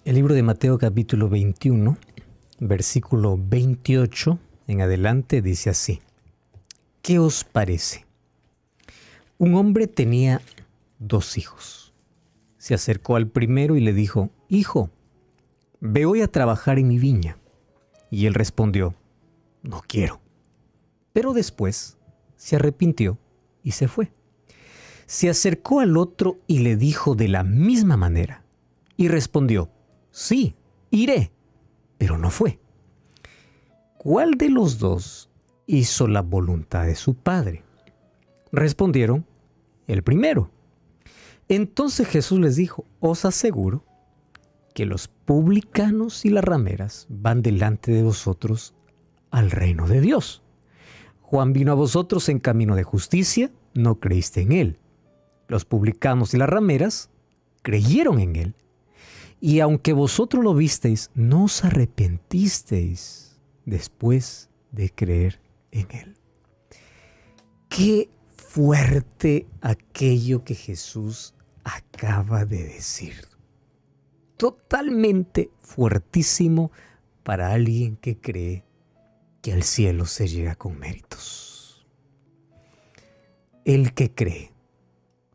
El libro de Mateo capítulo 21, versículo 28 en adelante dice así. ¿Qué os parece? Un hombre tenía 2 hijos. Se acercó al primero y le dijo, «Hijo, ve hoy a trabajar en mi viña». Y él respondió, «No quiero». Pero después se arrepintió y se fue. Se acercó al otro y le dijo de la misma manera. Y respondió, «Sí, iré», pero no fue. ¿Cuál de los dos hizo la voluntad de su padre? Respondieron, el primero. Entonces Jesús les dijo, os aseguro que los publicanos y las rameras van delante de vosotros al reino de Dios. Juan vino a vosotros en camino de justicia, no creíste en él. Los publicanos y las rameras creyeron en él. Y aunque vosotros lo visteis, no os arrepentisteis después de creer en él. Qué fuerte aquello que Jesús acaba de decir. Totalmente fuertísimo para alguien que cree que al cielo se llega con méritos. El que cree,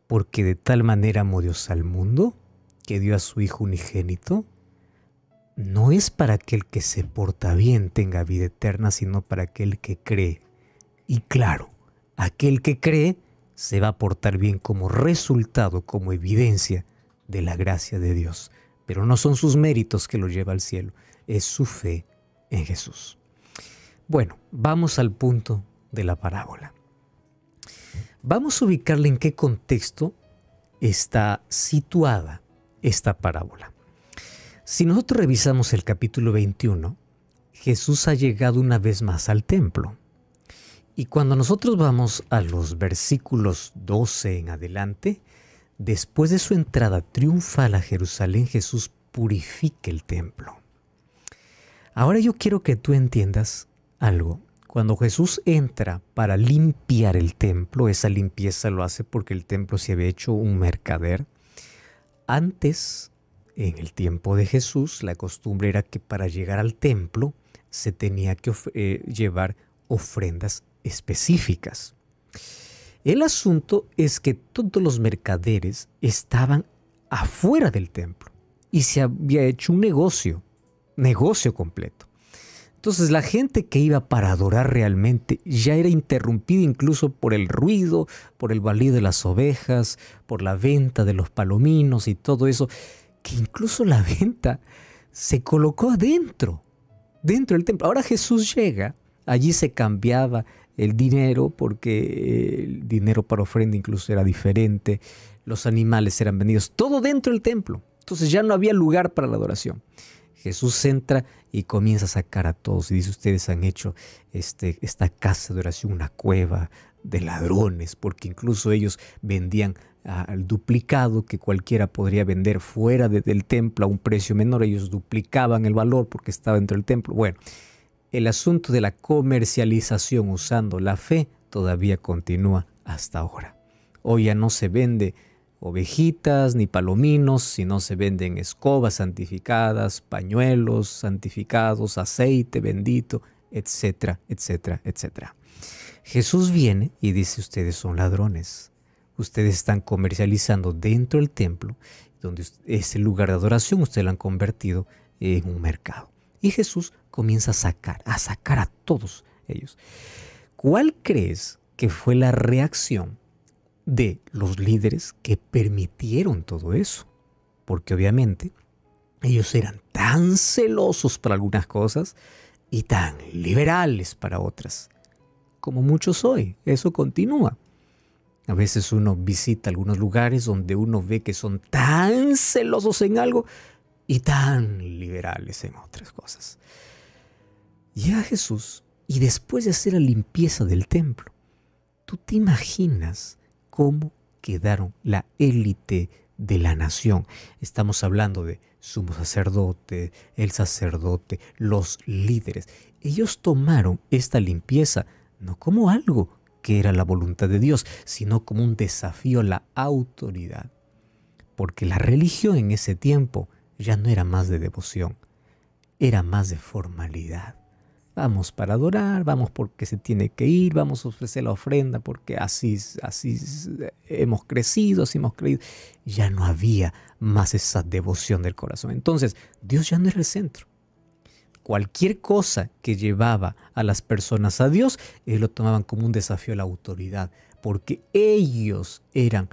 porque de tal manera amó Dios al mundo, que dio a su Hijo unigénito, no es para aquel que se porta bien tenga vida eterna, sino para aquel que cree. Y claro, aquel que cree se va a portar bien como resultado, como evidencia de la gracia de Dios. Pero no son sus méritos que lo lleva al cielo, es su fe en Jesús. Bueno, vamos al punto de la parábola. Vamos a ubicarle en qué contexto está situada esta parábola. Si nosotros revisamos el capítulo 21, Jesús ha llegado una vez más al templo. Y cuando nosotros vamos a los versículos 12 en adelante, después de su entrada triunfal a Jerusalén, Jesús purifica el templo. Ahora yo quiero que tú entiendas algo. Cuando Jesús entra para limpiar el templo, esa limpieza lo hace porque el templo se había hecho un mercader. Antes, en el tiempo de Jesús, la costumbre era que para llegar al templo se tenía que llevar ofrendas específicas. El asunto es que todos los mercaderes estaban afuera del templo y se había hecho un negocio completo. Entonces la gente que iba para adorar realmente ya era interrumpida incluso por el ruido, por el balido de las ovejas, por la venta de los palominos y todo eso, que incluso la venta se colocó dentro del templo. Ahora Jesús llega, allí se cambiaba el dinero porque el dinero para ofrenda incluso era diferente, los animales eran vendidos, todo dentro del templo. Entonces ya no había lugar para la adoración. Jesús entra y comienza a sacar a todos y dice, ustedes han hecho esta casa de oración una cueva de ladrones, porque incluso ellos vendían al duplicado que cualquiera podría vender fuera del templo a un precio menor. Ellos duplicaban el valor porque estaba dentro del templo. Bueno, el asunto de la comercialización usando la fe todavía continúa hasta ahora. Hoy ya no se vende ovejitas ni palominos, sino se venden escobas santificadas, pañuelos santificados, aceite bendito, etcétera, etcétera, etcétera. Jesús viene y dice, ustedes son ladrones. Ustedes están comercializando dentro del templo, donde ese lugar de adoración ustedes lo han convertido en un mercado. Y Jesús comienza a sacar a todos ellos. ¿Cuál crees que fue la reacción de los líderes que permitieron todo eso? Porque obviamente ellos eran tan celosos para algunas cosas y tan liberales para otras, como muchos hoy. Eso continúa. A veces uno visita algunos lugares donde uno ve que son tan celosos en algo y tan liberales en otras cosas. Llega Jesús y después de hacer la limpieza del templo, ¿tú te imaginas cómo quedaron la élite de la nación? Estamos hablando de sumo sacerdote, el sacerdote, los líderes. Ellos tomaron esta limpieza no como algo que era la voluntad de Dios, sino como un desafío a la autoridad. Porque la religión en ese tiempo ya no era más de devoción, era más de formalidad. Vamos para adorar, vamos porque se tiene que ir, vamos a ofrecer la ofrenda porque así hemos crecido, así hemos creído. Ya no había más esa devoción del corazón. Entonces, Dios ya no era el centro. Cualquier cosa que llevaba a las personas a Dios, ellos lo tomaban como un desafío a la autoridad, porque ellos eran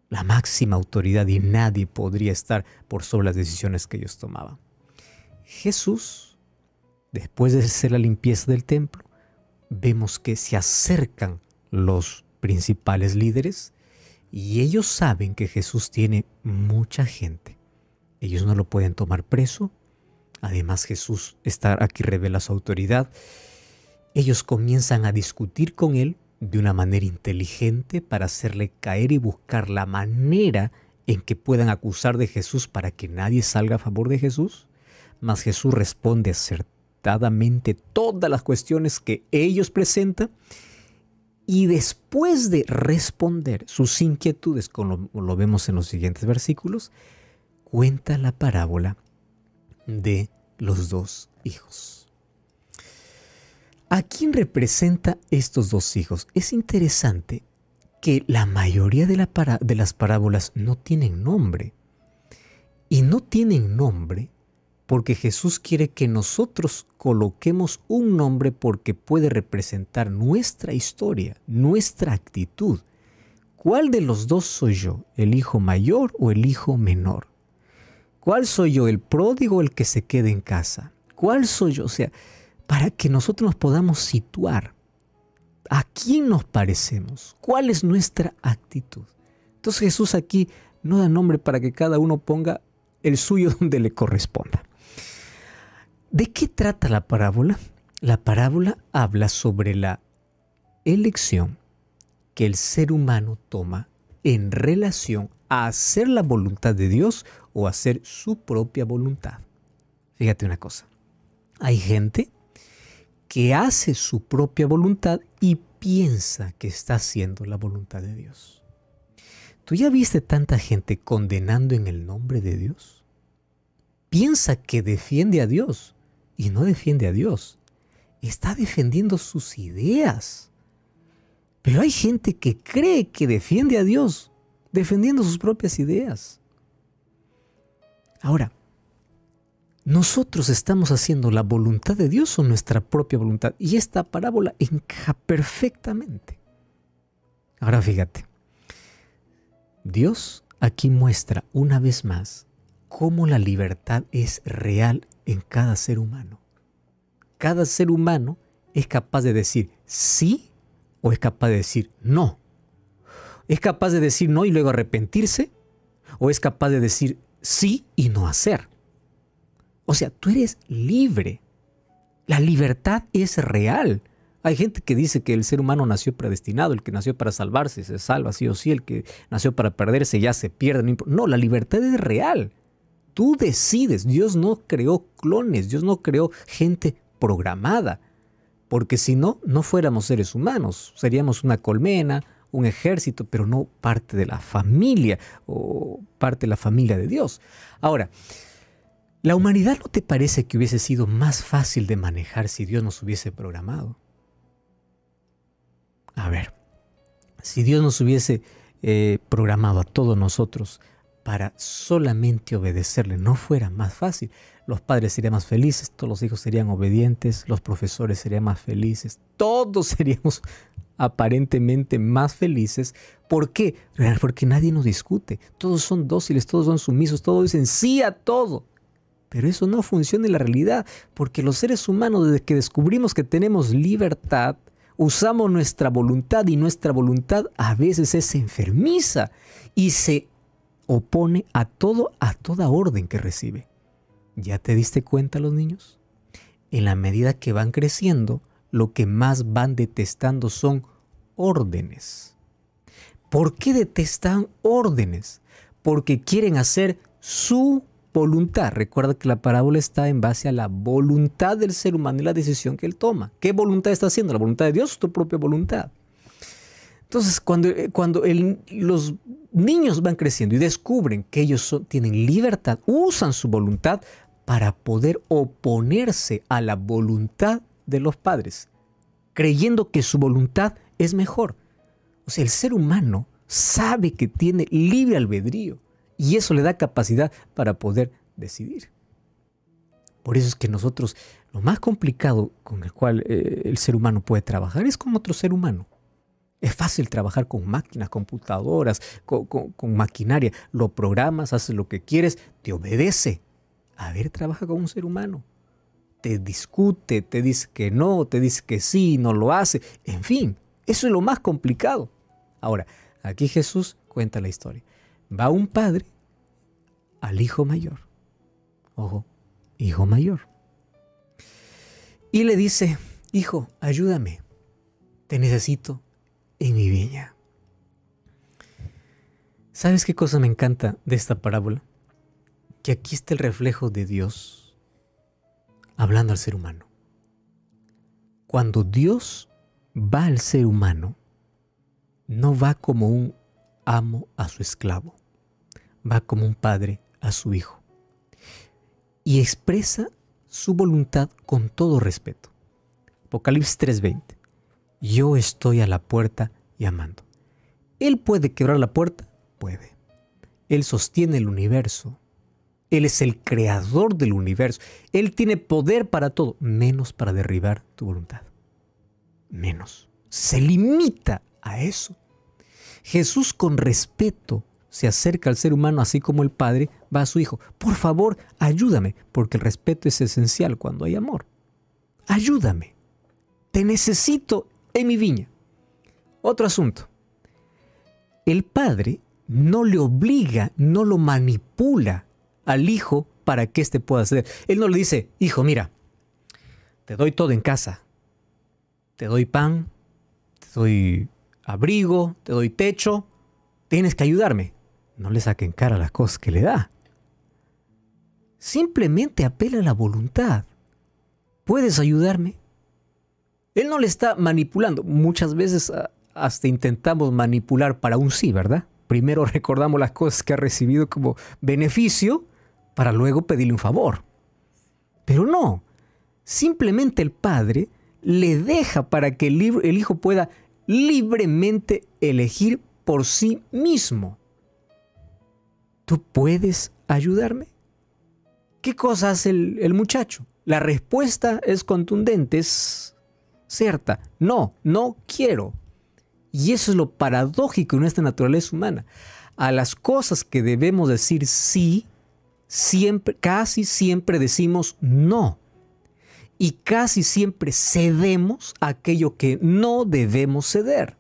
la máxima autoridad y nadie podría estar por sobre las decisiones que ellos tomaban. Jesús, después de hacer la limpieza del templo, vemos que se acercan los principales líderes y ellos saben que Jesús tiene mucha gente. Ellos no lo pueden tomar preso. Además, Jesús está aquí, revela su autoridad. Ellos comienzan a discutir con él de una manera inteligente para hacerle caer y buscar la manera en que puedan acusar de Jesús para que nadie salga a favor de Jesús. Mas Jesús responde acertadamente todas las cuestiones que ellos presentan y después de responder sus inquietudes, como lo vemos en los siguientes versículos, cuenta la parábola de los dos hijos. ¿A quién representa estos dos hijos? Es interesante que la mayoría de las parábolas no tienen nombre. Y no tienen nombre porque Jesús quiere que nosotros coloquemos un nombre porque puede representar nuestra historia, nuestra actitud. ¿Cuál de los dos soy yo? ¿El hijo mayor o el hijo menor? ¿Cuál soy yo? ¿El pródigo o el que se queda en casa? ¿Cuál soy yo? O sea, para que nosotros nos podamos situar. ¿A quién nos parecemos? ¿Cuál es nuestra actitud? Entonces Jesús aquí no da nombre para que cada uno ponga el suyo donde le corresponda. ¿De qué trata la parábola? La parábola habla sobre la elección que el ser humano toma en relación a hacer la voluntad de Dios o hacer su propia voluntad. Fíjate una cosa. Hay gente que hace su propia voluntad y piensa que está haciendo la voluntad de Dios. ¿Tú ya viste tanta gente condenando en el nombre de Dios? Piensa que defiende a Dios y no defiende a Dios. Está defendiendo sus ideas. Pero hay gente que cree que defiende a Dios defendiendo sus propias ideas. Ahora, ¿nosotros estamos haciendo la voluntad de Dios o nuestra propia voluntad? Y esta parábola encaja perfectamente. Ahora fíjate, Dios aquí muestra una vez más cómo la libertad es real en cada ser humano. Cada ser humano es capaz de decir sí o es capaz de decir no. Es capaz de decir no y luego arrepentirse o es capaz de decir sí y no hacer. O sea, tú eres libre. La libertad es real. Hay gente que dice que el ser humano nació predestinado, el que nació para salvarse se salva sí o sí, el que nació para perderse ya se pierde. No, la libertad es real. Tú decides. Dios no creó clones, Dios no creó gente programada, porque si no, no fuéramos seres humanos, seríamos una colmena, un ejército, pero no parte de la familia o parte de la familia de Dios. Ahora, ¿la humanidad no te parece que hubiese sido más fácil de manejar si Dios nos hubiese programado? A ver, si Dios nos hubiese programado a todos nosotros para solamente obedecerle, ¿no fuera más fácil? Los padres serían más felices, todos los hijos serían obedientes, los profesores serían más felices, todos seríamos aparentemente más felices. ¿Por qué? Porque nadie nos discute, todos son dóciles, todos son sumisos, todos dicen sí a todo. Pero eso no funciona en la realidad, porque los seres humanos, desde que descubrimos que tenemos libertad, usamos nuestra voluntad y nuestra voluntad a veces es enfermiza y se opone a toda orden que recibe. ¿Ya te diste cuenta, los niños? En la medida que van creciendo, lo que más van detestando son órdenes. ¿Por qué detestan órdenes? Porque quieren hacer su voluntad. Recuerda que la parábola está en base a la voluntad del ser humano y la decisión que él toma. ¿Qué voluntad está haciendo? ¿La voluntad de Dios o tu propia voluntad? Entonces, cuando los niños van creciendo y descubren que ellos tienen libertad, usan su voluntad para poder oponerse a la voluntad de los padres, creyendo que su voluntad es mejor. O sea, el ser humano sabe que tiene libre albedrío y eso le da capacidad para poder decidir. Por eso es que nosotros, lo más complicado con el cual el ser humano puede trabajar es con otro ser humano. Es fácil trabajar con máquinas, computadoras, con maquinaria. Lo programas, haces lo que quieres, te obedece. A ver, trabaja con un ser humano. Te discute, te dice que no, te dice que sí, no lo hace. En fin, eso es lo más complicado. Ahora, aquí Jesús cuenta la historia. Va un padre al hijo mayor. Ojo, hijo mayor. Y le dice, hijo, ayúdame. Te necesito en mi viña. ¿Sabes qué cosa me encanta de esta parábola? Que aquí está el reflejo de Dios hablando al ser humano. Cuando Dios va al ser humano, no va como un amo a su esclavo, va como un padre a su hijo y expresa su voluntad con todo respeto. Apocalipsis 3:20. Yo estoy a la puerta llamando. ¿Él puede quebrar la puerta? Puede. Él sostiene el universo. Él es el creador del universo. Él tiene poder para todo, menos para derribar tu voluntad. Menos. Se limita a eso. Jesús con respeto se acerca al ser humano así como el padre va a su hijo. Por favor, ayúdame, porque el respeto es esencial cuando hay amor. Ayúdame. Te necesito en mi viña. Otro asunto. El padre no le obliga, no lo manipula al hijo para que éste pueda ceder. Él no le dice, hijo, mira, te doy todo en casa. Te doy pan, te doy abrigo, te doy techo. Tienes que ayudarme. No le saquen cara las cosas que le da. Simplemente apela a la voluntad. ¿Puedes ayudarme? Él no le está manipulando. Muchas veces hasta intentamos manipular para un sí, ¿verdad? Primero recordamos las cosas que ha recibido como beneficio para luego pedirle un favor. Pero no. Simplemente el padre le deja para que el hijo pueda libremente elegir por sí mismo. ¿Tú puedes ayudarme? ¿Qué cosa hace el muchacho? La respuesta es contundente, es cierta. No, no quiero. Y eso es lo paradójico en nuestra naturaleza humana. A las cosas que debemos decir sí, casi siempre decimos no. Y casi siempre cedemos a aquello que no debemos ceder.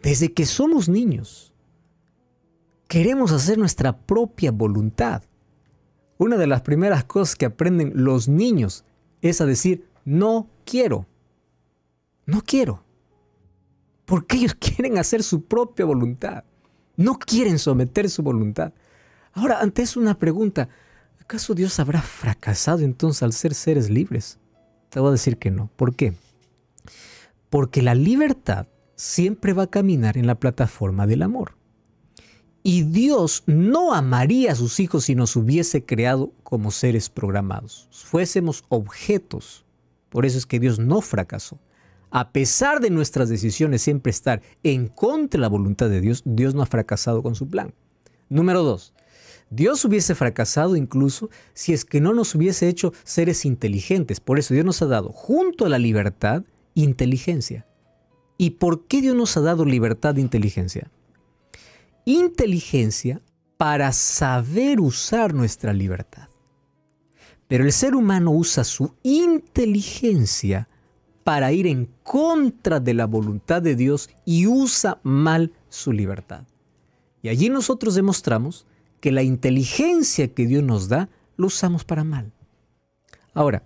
Desde que somos niños, queremos hacer nuestra propia voluntad. Una de las primeras cosas que aprenden los niños es a decir, no quiero. No quiero. Porque ellos quieren hacer su propia voluntad. No quieren someter su voluntad. Ahora, ante eso una pregunta. ¿Acaso Dios habrá fracasado entonces al ser seres libres? Te voy a decir que no. ¿Por qué? Porque la libertad siempre va a caminar en la plataforma del amor. Y Dios no amaría a sus hijos si nos hubiese creado como seres programados. Fuésemos objetos. Por eso es que Dios no fracasó. A pesar de nuestras decisiones siempre estar en contra de la voluntad de Dios, Dios no ha fracasado con su plan. Número 2. Dios hubiese fracasado incluso si es que no nos hubiese hecho seres inteligentes. Por eso Dios nos ha dado, junto a la libertad, inteligencia. ¿Y por qué Dios nos ha dado libertad e inteligencia? Inteligencia para saber usar nuestra libertad. Pero el ser humano usa su inteligencia para ir en contra de la voluntad de Dios y usa mal su libertad. Y allí nosotros demostramos que la inteligencia que Dios nos da, lo usamos para mal. Ahora,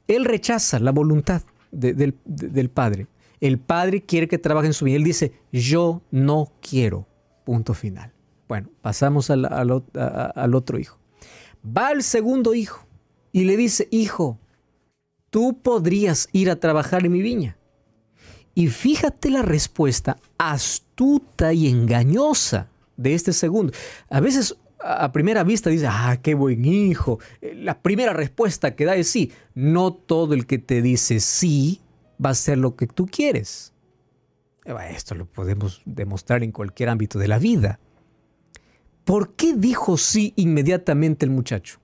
Él rechaza la voluntad del Padre. El Padre quiere que trabaje en su vida. Él dice, yo no quiero. Punto final. Bueno, pasamos al otro hijo. Va el segundo hijo y le dice, hijo, tú podrías ir a trabajar en mi viña. Y fíjate la respuesta astuta y engañosa de este segundo. A veces a primera vista dice, qué buen hijo. La primera respuesta que da es sí. No todo el que te dice sí va a ser lo que tú quieres. Esto lo podemos demostrar en cualquier ámbito de la vida. ¿Por qué dijo sí inmediatamente el muchacho?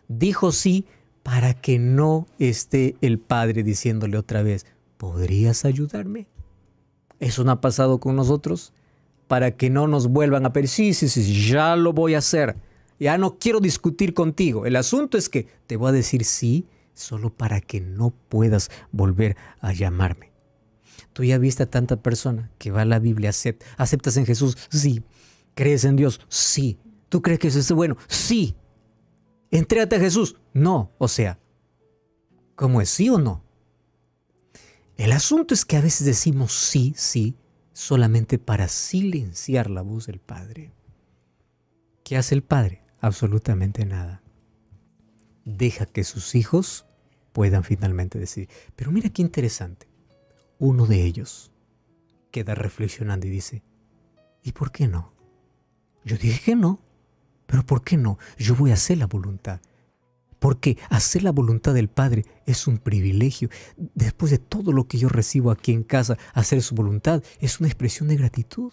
Dijo sí para que no esté el padre diciéndole otra vez, ¿podrías ayudarme? ¿Eso no ha pasado con nosotros? Para que no nos vuelvan a pedir, sí, ya lo voy a hacer. Ya no quiero discutir contigo. El asunto es que te voy a decir sí solo para que no puedas volver a llamarme. Tú ya viste a tanta persona que va a la Biblia, aceptas en Jesús, sí. ¿Crees en Dios? Sí. ¿Tú crees que eso es bueno? Sí. ¿Entrégate a Jesús? No. O sea, ¿cómo es sí o no? El asunto es que a veces decimos sí, solamente para silenciar la voz del Padre. ¿Qué hace el Padre? Absolutamente nada. Deja que sus hijos puedan finalmente decidir. Pero mira qué interesante. Uno de ellos queda reflexionando y dice, ¿y por qué no? Yo dije que no, pero ¿por qué no? Yo voy a hacer la voluntad. Porque hacer la voluntad del Padre es un privilegio. Después de todo lo que yo recibo aquí en casa, hacer su voluntad es una expresión de gratitud.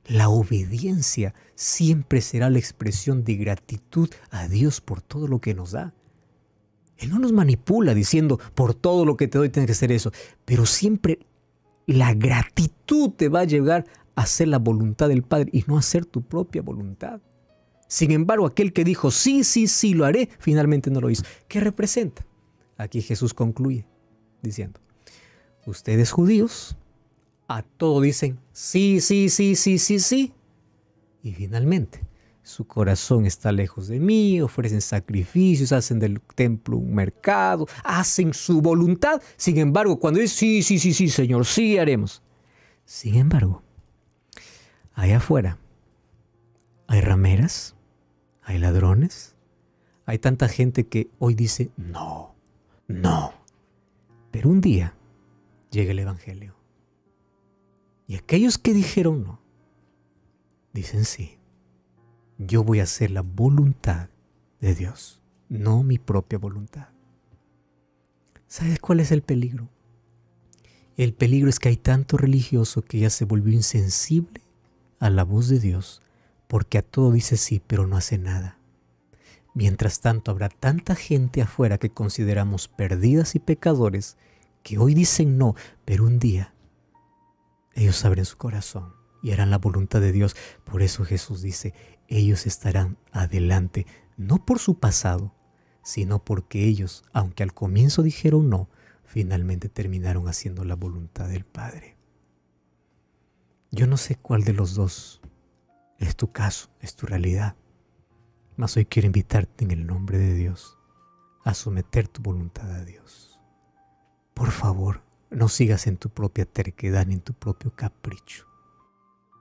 La obediencia siempre será la expresión de gratitud a Dios por todo lo que nos da. Él no nos manipula diciendo, por todo lo que te doy tienes que hacer eso. Pero siempre la gratitud te va a llevar a hacer la voluntad del Padre y no a hacer tu propia voluntad. Sin embargo, aquel que dijo, sí, lo haré, finalmente no lo hizo. ¿Qué representa? Aquí Jesús concluye diciendo, ustedes judíos a todo dicen, sí. Y finalmente, su corazón está lejos de mí, ofrecen sacrificios, hacen del templo un mercado, hacen su voluntad. Sin embargo, cuando dicen, sí, Señor, sí haremos. Sin embargo, allá afuera hay rameras, hay ladrones, hay tanta gente que hoy dice, no. Pero un día llega el Evangelio. Y aquellos que dijeron no, dicen sí. Yo voy a hacer la voluntad de Dios, no mi propia voluntad. ¿Sabes cuál es el peligro? El peligro es que hay tanto religioso que ya se volvió insensible a la voz de Dios, porque a todo dice sí, pero no hace nada. Mientras tanto, habrá tanta gente afuera que consideramos perdidas y pecadores, que hoy dicen no, pero un día ellos abren su corazón y harán la voluntad de Dios. Por eso Jesús dice, ellos estarán adelante, no por su pasado, sino porque ellos, aunque al comienzo dijeron no, finalmente terminaron haciendo la voluntad del Padre. Yo no sé cuál de los dos es tu caso, es tu realidad, mas hoy quiero invitarte en el nombre de Dios a someter tu voluntad a Dios. Por favor, no sigas en tu propia terquedad ni en tu propio capricho.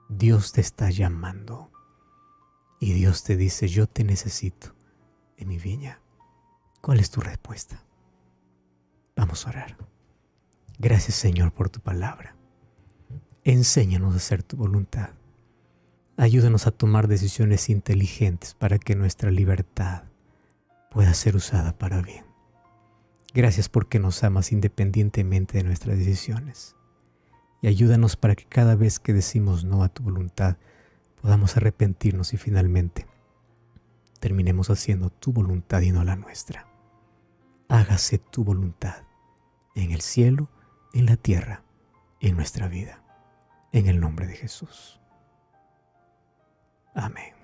Dios te está llamando y Dios te dice, yo te necesito en mi viña. ¿Cuál es tu respuesta? Vamos a orar. Gracias, Señor, por tu palabra. Enséñanos a hacer tu voluntad. Ayúdanos a tomar decisiones inteligentes para que nuestra libertad pueda ser usada para bien. Gracias porque nos amas independientemente de nuestras decisiones. Y ayúdanos para que cada vez que decimos no a tu voluntad, podamos arrepentirnos y finalmente terminemos haciendo tu voluntad y no la nuestra. Hágase tu voluntad en el cielo, en la tierra, en nuestra vida. En el nombre de Jesús. Amén.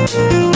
Thank you.